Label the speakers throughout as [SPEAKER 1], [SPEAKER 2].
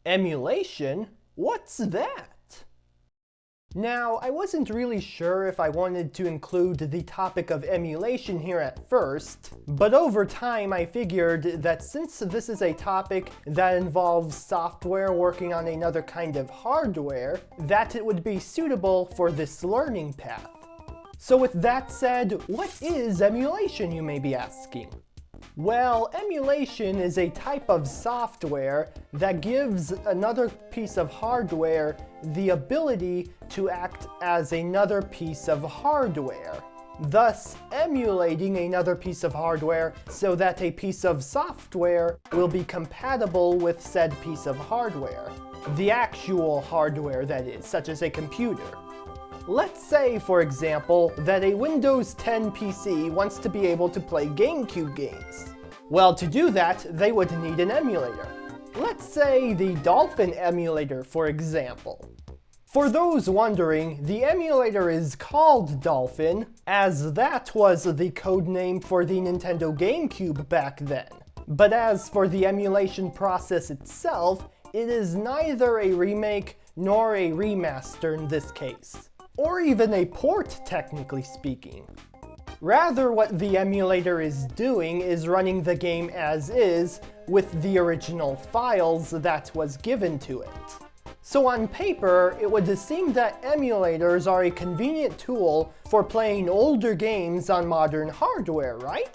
[SPEAKER 1] Emulation? What's that? Now, I wasn't really sure if I wanted to include the topic of emulation here at first, but over time I figured that since this is a topic that involves software working on another kind of hardware, that it would be suitable for this learning path. So with that said, what is emulation, you may be asking? Well, emulation is a type of software that gives another piece of hardware the ability to act as another piece of hardware, thus emulating another piece of hardware so that a piece of software will be compatible with said piece of hardware. The actual hardware, that is, such as a computer. Let's say, for example, that a Windows 10 PC wants to be able to play GameCube games. Well, to do that, they would need an emulator. Let's say the Dolphin emulator, for example. For those wondering, the emulator is called Dolphin, as that was the code name for the Nintendo GameCube back then. But as for the emulation process itself, it is neither a remake nor a remaster in this case. Or even a port, technically speaking. Rather, what the emulator is doing is running the game as is with the original files that was given to it. So on paper, it would seem that emulators are a convenient tool for playing older games on modern hardware, right?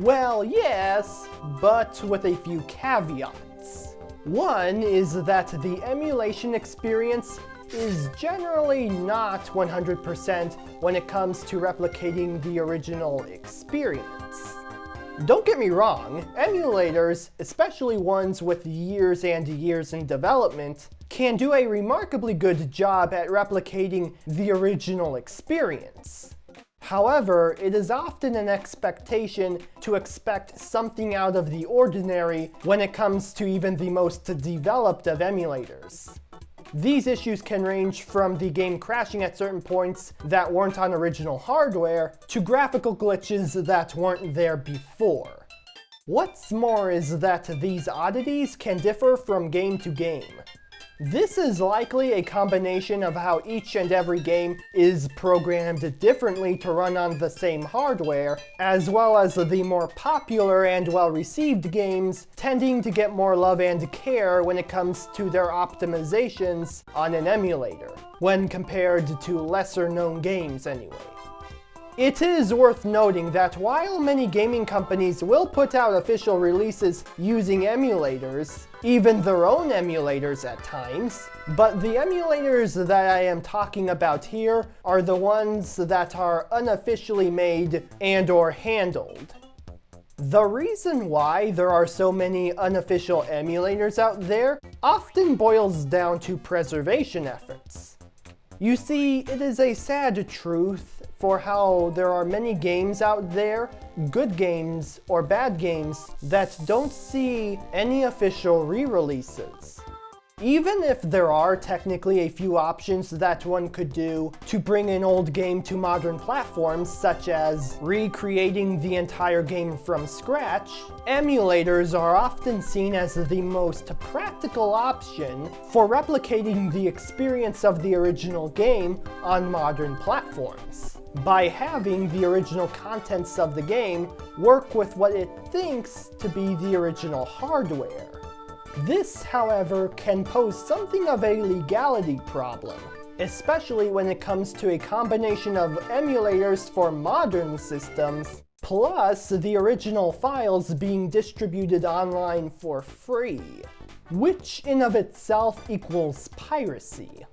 [SPEAKER 1] Well, yes, but with a few caveats. One is that the emulation experience is generally not 100% when it comes to replicating the original experience. Don't get me wrong, emulators, especially ones with years and years in development, can do a remarkably good job at replicating the original experience. However, it is often an expectation to expect something out of the ordinary when it comes to even the most developed of emulators. These issues can range from the game crashing at certain points that weren't on original hardware, to graphical glitches that weren't there before. What's more is that these oddities can differ from game to game. This is likely a combination of how each and every game is programmed differently to run on the same hardware, as well as the more popular and well-received games tending to get more love and care when it comes to their optimizations on an emulator, when compared to lesser-known games anyway. It is worth noting that while many gaming companies will put out official releases using emulators, even their own emulators at times, but the emulators that I am talking about here are the ones that are unofficially made and/or handled. The reason why there are so many unofficial emulators out there often boils down to preservation efforts. You see, it is a sad truth for how there are many games out there, good games or bad games, that don't see any official re-releases. Even if there are technically a few options that one could do to bring an old game to modern platforms, such as recreating the entire game from scratch, emulators are often seen as the most practical option for replicating the experience of the original game on modern platforms, by having the original contents of the game work with what it thinks to be the original hardware. This, however, can pose something of a legality problem, especially when it comes to a combination of emulators for modern systems, plus the original files being distributed online for free, which in of itself equals piracy.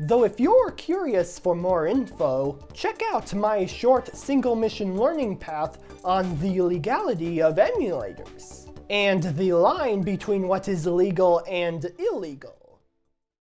[SPEAKER 1] Though if you're curious for more info, check out my short single mission learning path on the legality of emulators, and the line between what is legal and illegal.